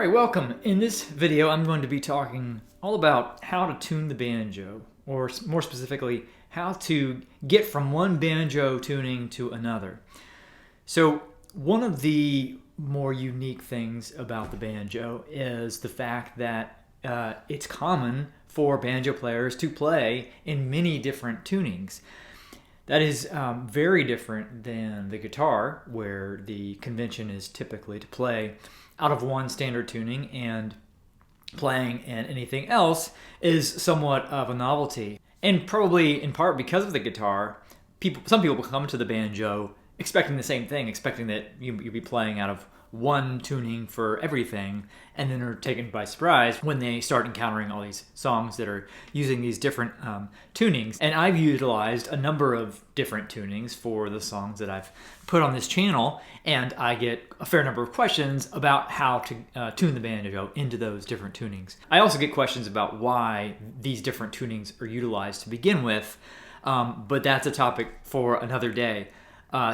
Alright, welcome. In this video I'm going to be talking all about how to tune the banjo, or more specifically, how to get from one banjo tuning to another. So one of the more unique things about the banjo is the fact that it's common for banjo players to play in many different tunings. That is very different than the guitar, where the convention is typically to play out of one standard tuning, and playing in anything else is somewhat of a novelty. And probably in part because of the guitar, some people come to the banjo expecting the same thing, expecting that you'll be playing out of one tuning for everything, and then are taken by surprise when they start encountering all these songs that are using these different tunings. And I've utilized a number of different tunings for the songs that I've put on this channel, and I get a fair number of questions about how to tune the banjo into those different tunings. I also get questions about why these different tunings are utilized to begin with, but that's a topic for another day.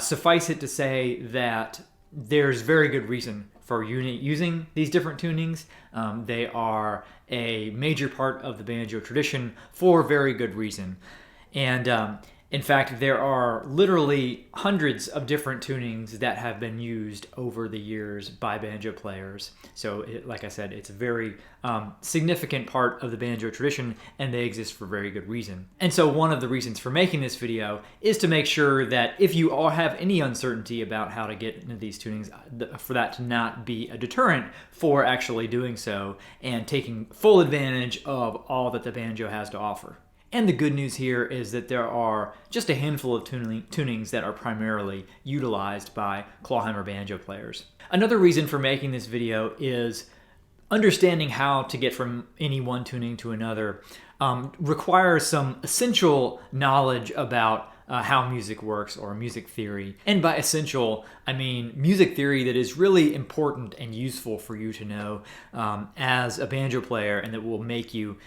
Suffice it to say that there's very good reason for using these different tunings. They are a major part of the banjo tradition for very good reason. And in fact, there are literally hundreds of different tunings that have been used over the years by banjo players. So like I said, it's a very significant part of the banjo tradition, and they exist for very good reason. And so one of the reasons for making this video is to make sure that if you all have any uncertainty about how to get into these tunings, for that to not be a deterrent for actually doing so and taking full advantage of all that the banjo has to offer. And the good news here is that there are just a handful of tunings that are primarily utilized by Clawhammer banjo players. Another reason for making this video is understanding how to get from any one tuning to another requires some essential knowledge about how music works, or music theory. And by essential, I mean music theory that is really important and useful for you to know as a banjo player, and that will make you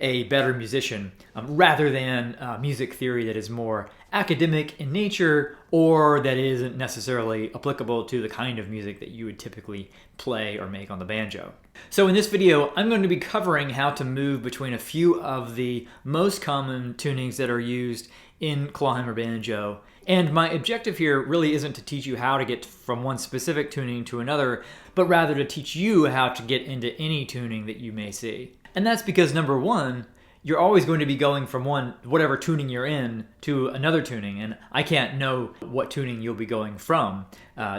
a better musician, rather than music theory that is more academic in nature, or that isn't necessarily applicable to the kind of music that you would typically play or make on the banjo. So in this video, I'm going to be covering how to move between a few of the most common tunings that are used in Clawhammer banjo. And my objective here really isn't to teach you how to get from one specific tuning to another, but rather to teach you how to get into any tuning that you may see. And that's because, number one, you're always going to be going from whatever tuning you're in to another tuning, and I can't know what tuning you'll be going from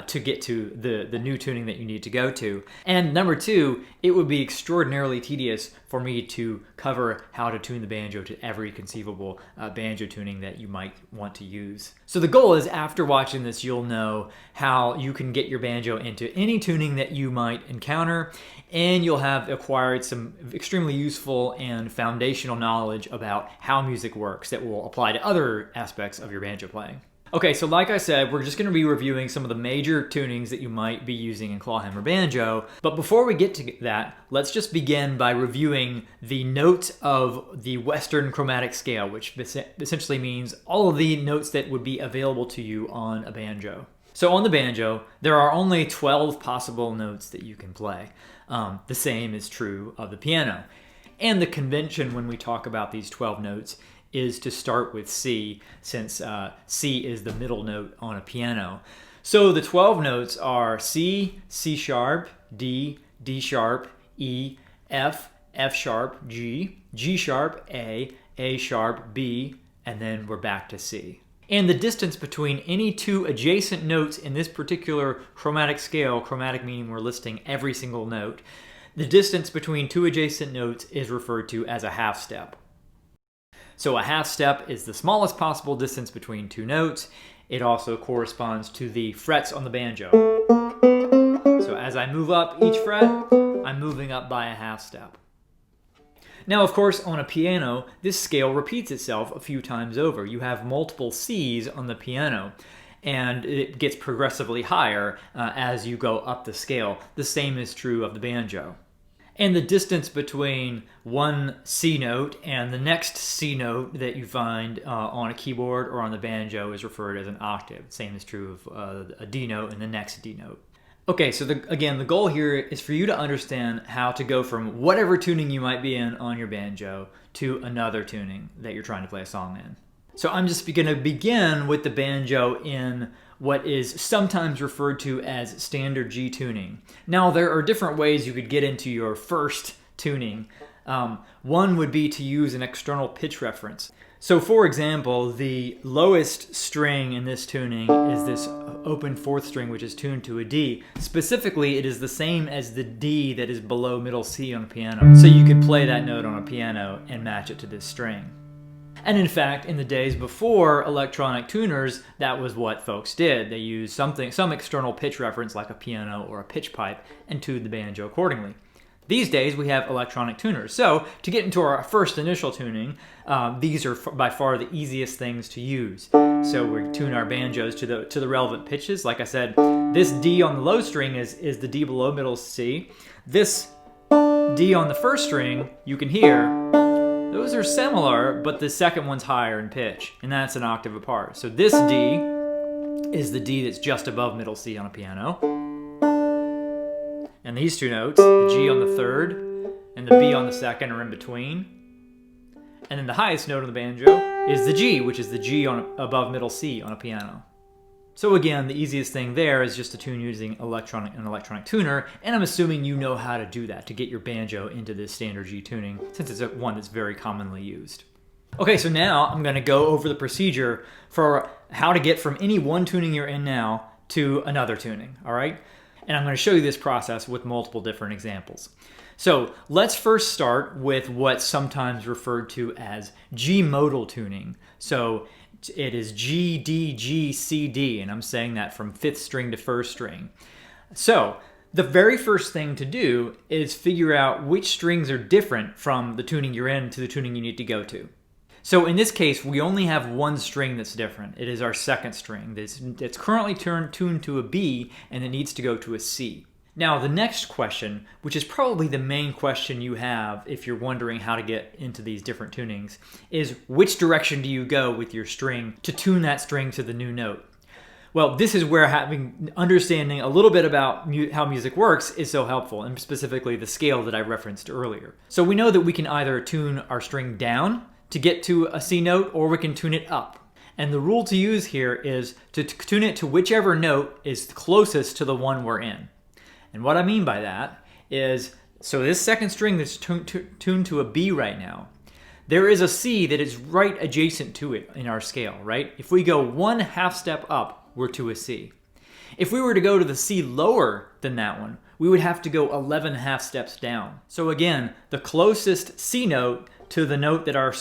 to get to the new tuning that you need to go to. And number two, it would be extraordinarily tedious for me to cover how to tune the banjo to every conceivable banjo tuning that you might want to use. So the goal is, after watching this, you'll know how you can get your banjo into any tuning that you might encounter, and you'll have acquired some extremely useful and foundational knowledge about how music works that will apply to other aspects of your banjo playing. Okay, so like I said, we're just going to be reviewing some of the major tunings that you might be using in Clawhammer banjo. But before we get to that, let's just begin by reviewing the notes of the Western chromatic scale, which essentially means all of the notes that would be available to you on a banjo. So on the banjo, there are only 12 possible notes that you can play. The same is true of the piano. And the convention when we talk about these 12 notes is to start with C, since C is the middle note on a piano. So the 12 notes are C, C sharp, D, D sharp, E, F, F sharp, G, G sharp, A sharp, B, and then we're back to C. And the distance between any two adjacent notes in this particular chromatic scale, chromatic meaning we're listing every single note, the distance between two adjacent notes is referred to as a half step. So a half step is the smallest possible distance between two notes. It also corresponds to the frets on the banjo. So as I move up each fret, I'm moving up by a half step. Now, of course, on a piano, this scale repeats itself a few times over. You have multiple C's on the piano, and it gets progressively higher as you go up the scale. The same is true of the banjo. And the distance between one C note and the next C note that you find on a keyboard or on the banjo is referred as an octave. Same is true of a D note and the next D note. Okay, so again, the goal here is for you to understand how to go from whatever tuning you might be in on your banjo to another tuning that you're trying to play a song in. So I'm just going to begin with the banjo in what is sometimes referred to as standard G tuning. Now, there are different ways you could get into your first tuning. One would be to use an external pitch reference. So for example, the lowest string in this tuning is this open fourth string, which is tuned to a D. Specifically, it is the same as the D that is below middle C on a piano. So you could play that note on a piano and match it to this string. And in fact, in the days before electronic tuners, that was what folks did. They used some external pitch reference like a piano or a pitch pipe and tuned the banjo accordingly. These days, we have electronic tuners. So to get into our first initial tuning, these are by far the easiest things to use. So we tune our banjos to the relevant pitches. Like I said, this D on the low string is the D below middle C. This D on the first string, you can hear, those are similar, but the second one's higher in pitch, and that's an octave apart. So this D is the D that's just above middle C on a piano. And these two notes, the G on the third and the B on the second, are in between. And then the highest note on the banjo is the G, which is the G above middle C on a piano. So again, the easiest thing there is just to tune using an electronic tuner, and I'm assuming you know how to do that to get your banjo into this standard G tuning, since it's one that's very commonly used. Okay, so now I'm going to go over the procedure for how to get from any one tuning you're in now to another tuning, all right? And I'm going to show you this process with multiple different examples. So let's first start with what's sometimes referred to as G modal tuning. So it is G, D, G, C, D, and I'm saying that from fifth string to first string. So the very first thing to do is figure out which strings are different from the tuning you're in to the tuning you need to go to. So in this case, we only have one string that's different. It is our second string that's currently tuned to a B, and it needs to go to a C. Now, the next question, which is probably the main question you have if you're wondering how to get into these different tunings, is which direction do you go with your string to tune that string to the new note? Well, this is where understanding a little bit about how music works is so helpful, and specifically the scale that I referenced earlier. So we know that we can either tune our string down to get to a C note, or we can tune it up. And the rule to use here is to tune it to whichever note is closest to the one we're in. And what I mean by that is, so this second string that's tuned to a B right now, there is a C that is right adjacent to it in our scale, right? If we go one half step up, we're to a C. If we were to go to the C lower than that one, we would have to go 11 half steps down. So again, the closest C note to the note that our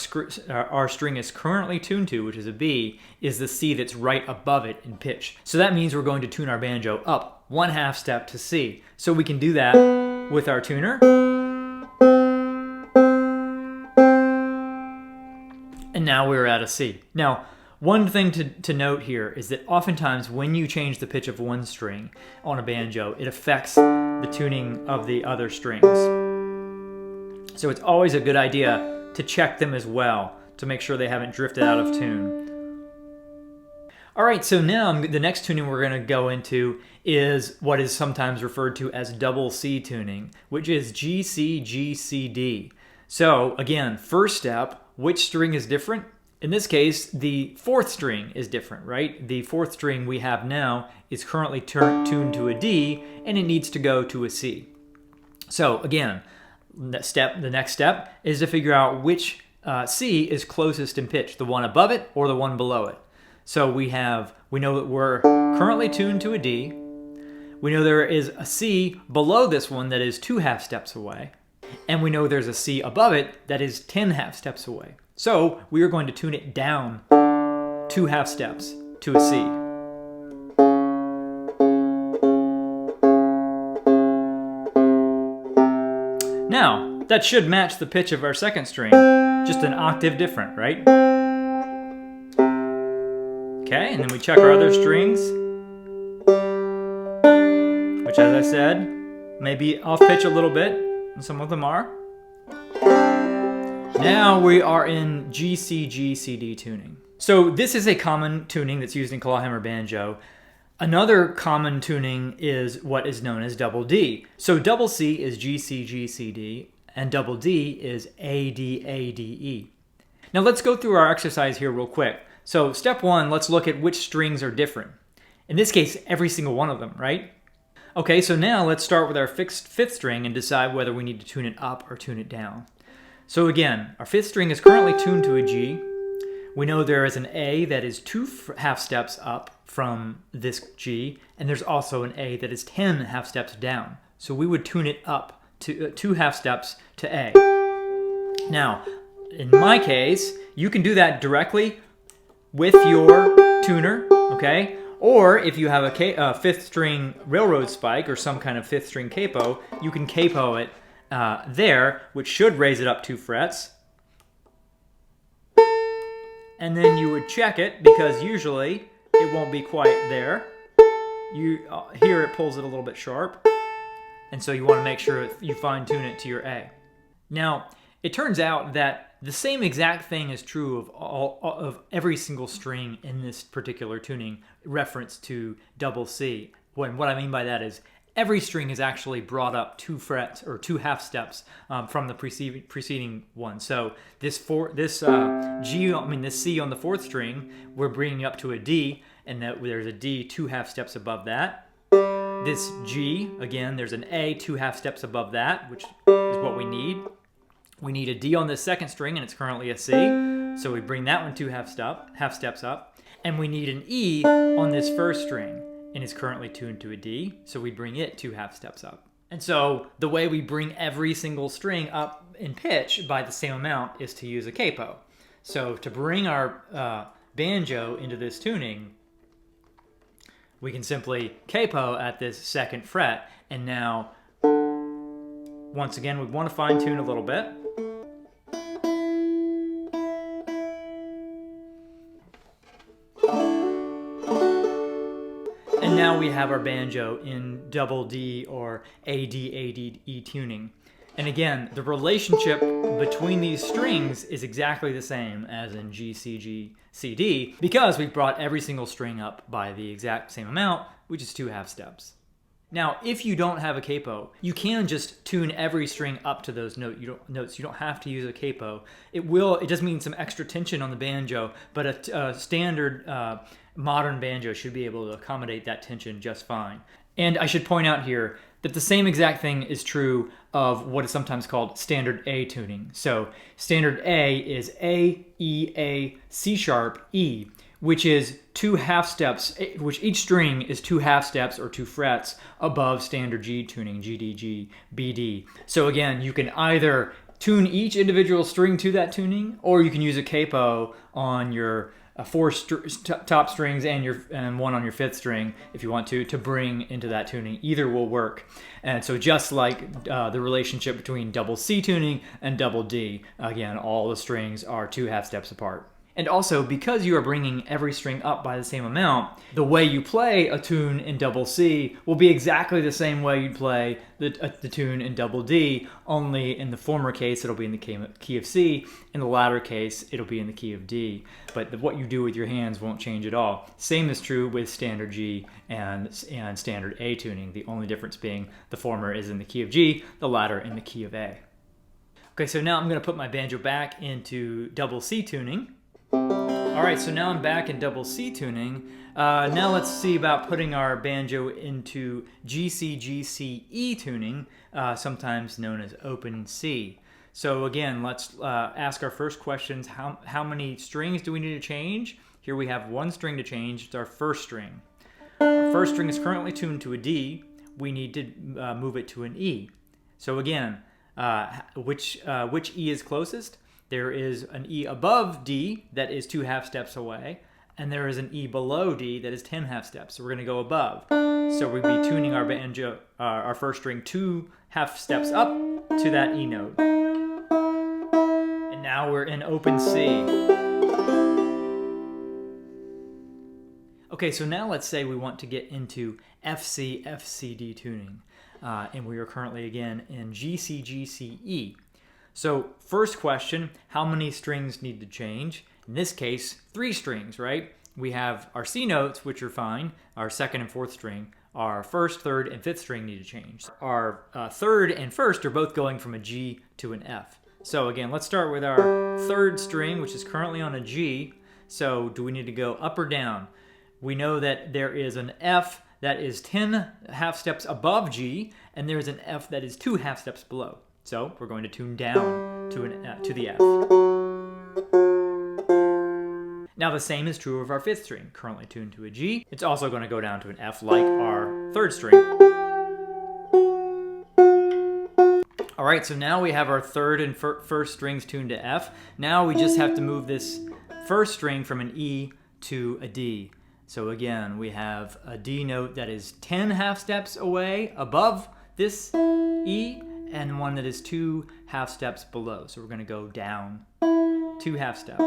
string is currently tuned to, which is a B, is the C that's right above it in pitch. So that means we're going to tune our banjo up one half step to C. So we can do that with our tuner. And now we're at a C. Now, one thing to note here is that oftentimes when you change the pitch of one string on a banjo, it affects the tuning of the other strings. So it's always a good idea to check them as well to make sure they haven't drifted out of tune. All right, so now the next tuning we're going to go into is what is sometimes referred to as double C tuning, which is G, C, G, C, D. So again, first step, which string is different? In this case, the fourth string is different, right? The fourth string we have now is currently tuned to a D, and it needs to go to a C. So again, the next step is to figure out which C is closest in pitch, the one above it or the one below it. So we know that we're currently tuned to a D. We know there is a C below this one that is 2 half steps away. And we know there's a C above it that is 10 half steps away. So we are going to tune it down 2 half steps to a C. Now, that should match the pitch of our second string, just an octave different, right? Okay, and then we check our other strings, which, as I said, may be off pitch a little bit, and some of them are. Now we are in G, C, G, C, D tuning. So this is a common tuning that's used in clawhammer banjo. Another common tuning is what is known as double D. So double C is G, C, G, C, D, and double D is A, D, A, D, E. Now let's go through our exercise here real quick. So step one, let's look at which strings are different. In this case, every single one of them, right? Okay, so now let's start with our fifth string and decide whether we need to tune it up or tune it down. So again, our fifth string is currently tuned to a G. We know there is an A that is 2 half steps up from this G, and there's also an A that is 10 half steps down. So we would tune it up to 2 half steps to A. Now, in my case, you can do that directly with your tuner, okay? Or if you have a fifth string railroad spike or some kind of fifth string capo, you can capo it there, which should raise it up 2 frets. And then you would check it, because usually it won't be quite there. Here it pulls it a little bit sharp, and so you want to make sure you fine tune it to your A. Now, it turns out that the same exact thing is true of every single string in this particular tuning reference to double C. What I mean by that is every string is actually brought up 2 frets or 2 half steps from the preceding one. So this C on the 4th string, we're bringing up to a D, and there's a D 2 half steps above that. This G, again, there's an A 2 half steps above that, which is what we need. We need a D on the 2nd string, and it's currently a C, so we bring that one 2 half steps up. And we need an E on this 1st string, and it's currently tuned to a D, so we bring it 2 half steps up. And so the way we bring every single string up in pitch by the same amount is to use a capo. So to bring our banjo into this tuning, we can simply capo at this 2nd fret, and now, once again, we want to fine tune a little bit. And now we have our banjo in double D or A-D-A-D-E tuning. And again, the relationship between these strings is exactly the same as in G, C, G, C, D, because we've brought every single string up by the exact same amount, which is 2 half steps. Now, if you don't have a capo, you can just tune every string up to those notes. You don't have to use a capo. It does mean some extra tension on the banjo, but a standard modern banjo should be able to accommodate that tension just fine. And I should point out here that the same exact thing is true of what is sometimes called standard A tuning. So standard A is A, E, A, C sharp, E, which is 2 half steps, which each string is 2 half steps or 2 frets above standard G tuning, G, D, G, B, D. So again, you can either tune each individual string to that tuning, or you can use a capo on your 4 top strings and one on your 5th string if you want to bring into that tuning. Either will work. And so just like the relationship between double C tuning and double D, again, all the strings are 2 half steps apart. And also, because you are bringing every string up by the same amount, the way you play a tune in double C will be exactly the same way you'd play the tune in double D, only in the former case it'll be in the key of C, in the latter case it'll be in the key of D. But what you do with your hands won't change at all. Same is true with standard G and standard A tuning, the only difference being the former is in the key of G, the latter in the key of A. Okay, so now I'm going to put my banjo back into double C tuning. Alright, so now I'm back in double C tuning. Now let's see about putting our banjo into G-C-G-C-E tuning, sometimes known as open C. So again, let's ask our first questions. How many strings do we need to change? Here we have 1 string to change. It's our 1st string. Our 1st string is currently tuned to a D. We need to move it to an E. So again, which E is closest? There is an E above D that is 2 half steps away, and there is an E below D that is 10 half steps. So we're going to go above. So we'd be tuning our banjo, our 1st string 2 half steps up to that E note. And now we're in open C. Okay, so now let's say we want to get into FC, FCD tuning. And we are currently again in GCGCE. So first question, how many strings need to change? In this case, 3 strings, right? we have our C notes, which are fine. Our second and fourth string. Our first, third, and fifth string need to change. Our third and first are both going from a G to an F. So again, let's start with our third string, which is currently on a G. So do we need to go up or down? We know that there is an F that is 10 half steps above G, and there's an F that is 2 half steps below. So we're going to tune down to the F. Now the same is true of our fifth string, currently tuned to a G. It's also going to go down to an F like our third string. All right, so now we have our third and first strings tuned to F. Now we just have to move this first string from an E to a D. So again, we have a D note that is 10 half steps away above this E, and one that is 2 half steps below. So we're going to go down 2 half steps.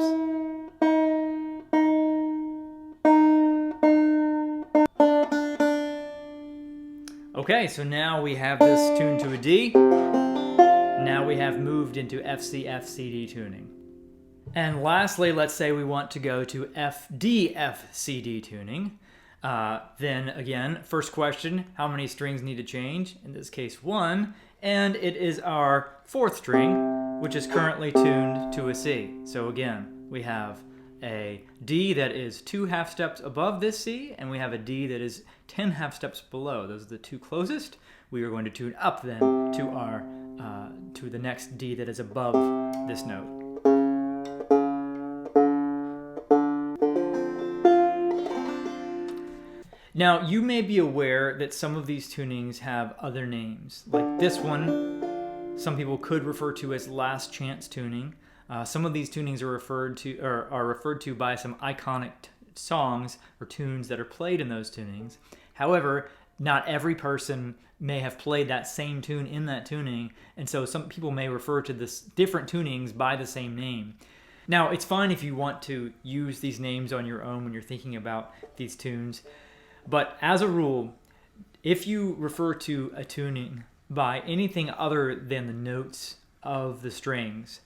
Okay, so now we have this tuned to a D. Now we have moved into F, C, F, C, D tuning. And lastly, let's say we want to go to F, D, F, C, D tuning. Then again, first question, how many strings need to change? In this case, 1. And it is our fourth string, which is currently tuned to a C. So again, we have a D that is 2 half steps above this C, and we have a D that is 10 half steps below. Those are the two closest. We are going to tune up then to our to the next D that is above this note. Now, you may be aware that some of these tunings have other names. Like this one, some people could refer to as last chance tuning. Some of these tunings are referred to by some iconic songs or tunes that are played in those tunings. However, not every person may have played that same tune in that tuning, and so some people may refer to this different tunings by the same name. Now, it's fine if you want to use these names on your own when you're thinking about these tunes, but as a rule, if you refer to a tuning by anything other than the notes of the strings,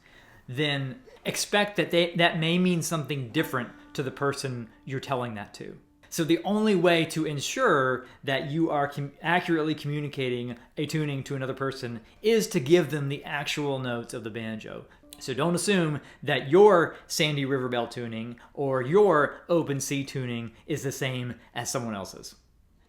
then expect that that may mean something different to the person you're telling that to. So the only way to ensure that you are accurately communicating a tuning to another person is to give them the actual notes of the banjo. So don't assume that your Sandy River Bell tuning or your open C tuning is the same as someone else's.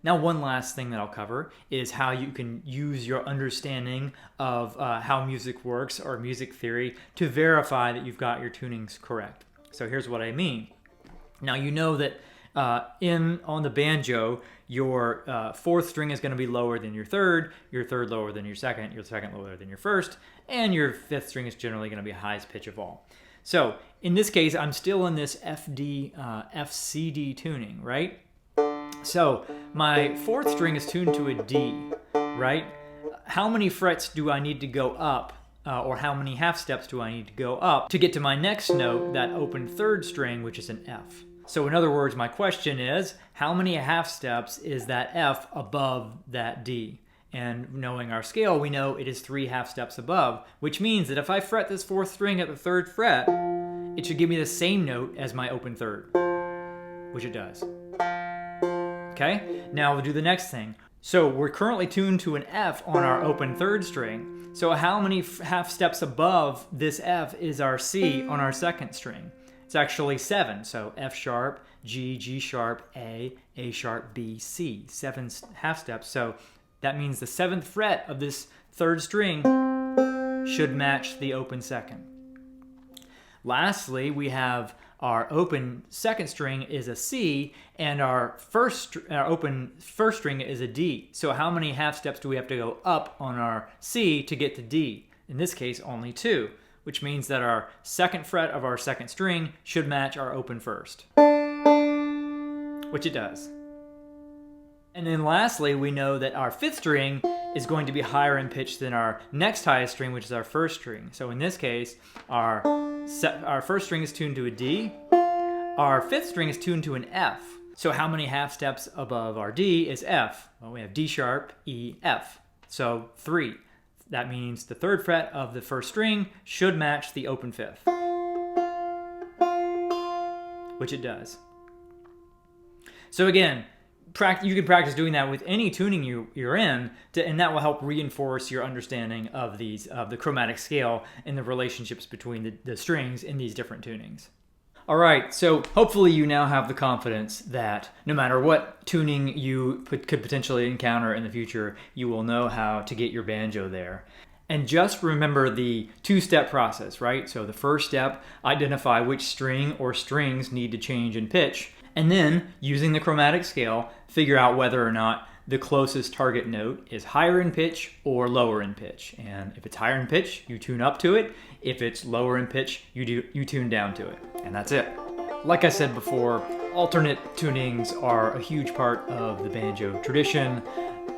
Now, one last thing that I'll cover is how you can use your understanding of how music works or music theory to verify that you've got your tunings correct. So here's what I mean. Now, you know that on the banjo, your fourth string is going to be lower than your third lower than your second lower than your first, and your fifth string is generally going to be highest pitch of all. So in this case, I'm still in this FD, FCD tuning, right? So my fourth string is tuned to a D, right? How many frets do I need to go up, or how many half steps do I need to go up to get to my next note, that open third string, which is an F? So in other words, my question is, how many half steps is that F above that D? And knowing our scale, we know it is 3 half steps above, which means that if I fret this fourth string at the third fret, it should give me the same note as my open third, which it does. Okay, now we'll do the next thing. So we're currently tuned to an F on our open third string. So how many half steps above this F is our C on our second string? It's actually 7. So F sharp, G, G sharp, A sharp, B, C. 7 half steps. So that means the 7th fret of this third string should match the open second. Lastly, we have our open second string is a C, and our open first string is a D. So how many half steps do we have to go up on our C to get to D? In this case, only 2, which means that our second fret of our second string should match our open first, which it does. And then lastly, we know that our fifth string is going to be higher in pitch than our next highest string, which is our first string. So in this case, our first string is tuned to a D. Our fifth string is tuned to an F. So how many half steps above our D is F? Well, we have D sharp, E, F. So 3. That means the third fret of the first string should match the open fifth, which it does. So again, you can practice doing that with any tuning you're in, and that will help reinforce your understanding of the chromatic scale and the relationships between the strings in these different tunings. All right, so hopefully you now have the confidence that no matter what tuning you could potentially encounter in the future, you will know how to get your banjo there. And just remember the two-step process, right? So the first step, identify which string or strings need to change in pitch. And then, using the chromatic scale, figure out whether or not the closest target note is higher in pitch or lower in pitch. And if it's higher in pitch, you tune up to it. If it's lower in pitch, you tune down to it. And that's it. Like I said before, alternate tunings are a huge part of the banjo tradition.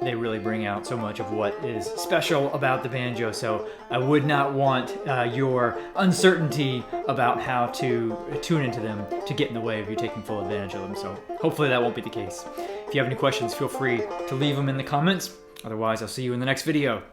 They really bring out so much of what is special about the banjo, so I would not want your uncertainty about how to tune into them to get in the way of you taking full advantage of them, so hopefully that won't be the case. If you have any questions, feel free to leave them in the comments. Otherwise, I'll see you in the next video.